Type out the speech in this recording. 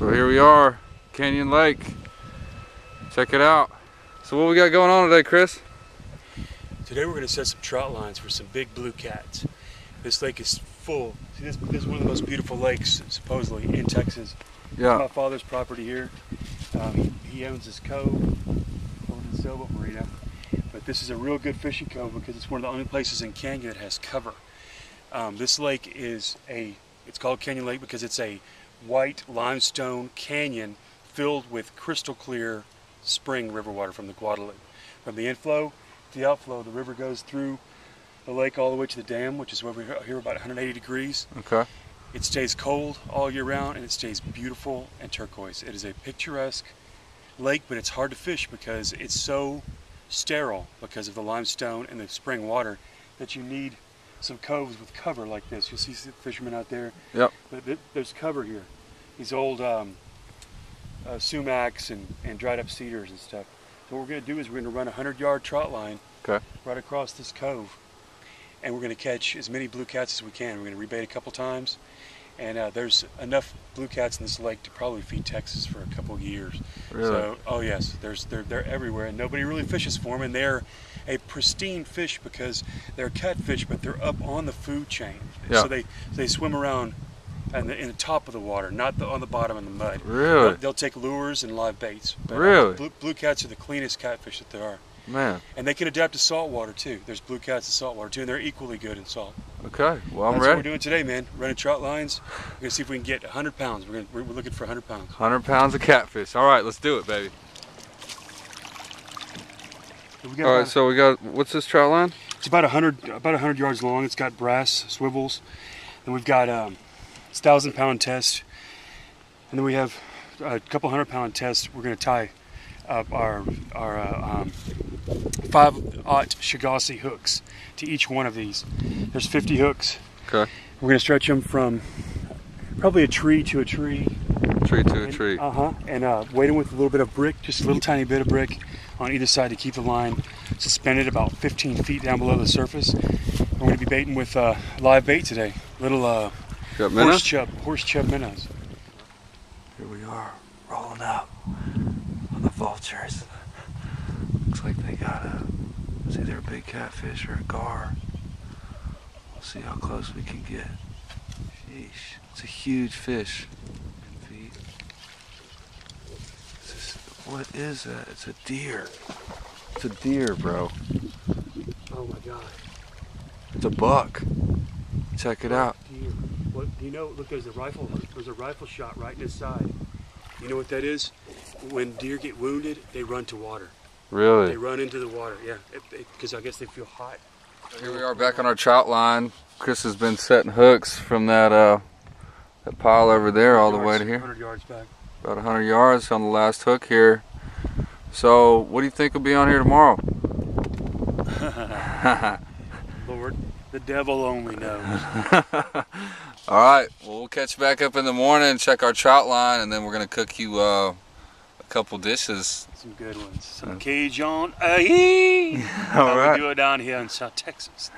So here we are, Canyon Lake. Check it out. So what we got going on today, Chris? Today we're going to set some trout lines for some big blue cats. This lake is full. See, this is one of the most beautiful lakes, supposedly, in Texas. Yeah. It's my father's property here. He owns this cove over in the Sailboat Marina. But this is a real good fishing cove because it's one of the only places in Canyon that has cover. This lake is it's called Canyon Lake because it's a white limestone canyon filled with crystal clear spring river water from the Guadalupe. From the inflow to the outflow, the river goes through the lake all the way to the dam, which is where we're here about 180 degrees. Okay. It stays cold all year round and it stays beautiful and turquoise. It is a picturesque lake, but it's hard to fish because it's so sterile because of the limestone and the spring water that you need some coves with cover like this. You'll see fishermen out there. Yep. But there's cover here. These old sumacs and dried up cedars and stuff. So what we're going to do is we're going to run a 100-yard trot line right across this cove. And we're going to catch as many blue cats as we can. We're going to rebait a couple times. And there's enough blue cats in this lake to probably feed Texas for a couple of years. Really? So, oh yes, they're everywhere, and nobody really fishes for them. And they're a pristine fish because they're catfish, but they're up on the food chain. Yeah. So they swim around in the top of the water, not on the bottom in the mud. Really? They'll take lures and live baits. But, really? Blue cats are the cleanest catfish that there are. Man. And they can adapt to salt water too. There's blue cats in salt water too, and they're equally good in salt. Okay, well I'm That's ready. what we're doing today, man. Running trout lines. We're gonna see if we can get 100 pounds. We're looking for 100 pounds. 100 pounds of catfish. All right, let's do it, baby. So all right, so we got, what's this trout line? It's about 100 yards long. It's got brass swivels. And we've got 1,000-pound test. And then we have a couple 100-pound test. We're gonna tie up our 5/0 C.E.C hooks to each one of these. There's 50 hooks. Okay. We're gonna stretch them from probably a tree to a tree. Tree to a tree. And weight them with a little bit of brick, just a little tiny bit of brick on either side to keep the line suspended about 15 feet down below the surface. We're going to be baiting with live bait today. Little horse chub minnows. Here we are, rolling up on the vultures. Looks like they got it's either a big catfish or a gar. We'll see how close we can get. Sheesh, it's a huge fish. What is that? It's a deer. It's a deer, bro. Oh my God. It's a buck. Check it out. Deer. What do you know? Look, there's a rifle shot right in his side. You know what that is? When deer get wounded, they run to water. Really? They run into the water, yeah, because I guess they feel hot. Here we are back on our trout line. Chris has been setting hooks from that pile over there all the way to here. 100 yards back. About 100 yards on the last hook here. So, what do you think will be on here tomorrow? Lord, the devil only knows. All right, well, we'll catch you back up in the morning, check our trout line, and then we're going to cook you a couple dishes. Some good ones. Some Cajun. All right. We do it down here in South Texas.